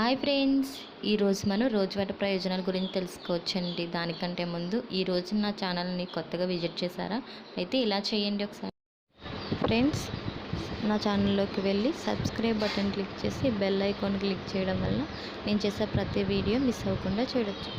Hi friends, ఈరోజు మనం రోజువారీ ప్రయోజనాల గురించి తెలుసుకోవచ్చండి. దానికంటే ముందు ఈరోజు నా ఛానల్ని కొత్తగా విజిట్ చేశారా? అయితే ఇలా చేయండి ఒకసారి. ఫ్రెండ్స్, నా ఛానల్లోకి వెళ్ళి సబ్స్క్రైబ్ బటన్ క్లిక్ చేసి బెల్ ఐకాన్ క్లిక్ చేయడం వల్ల నేను చేసే ప్రతి వీడియో మిస్ అవ్వకుండా చూడొచ్చు.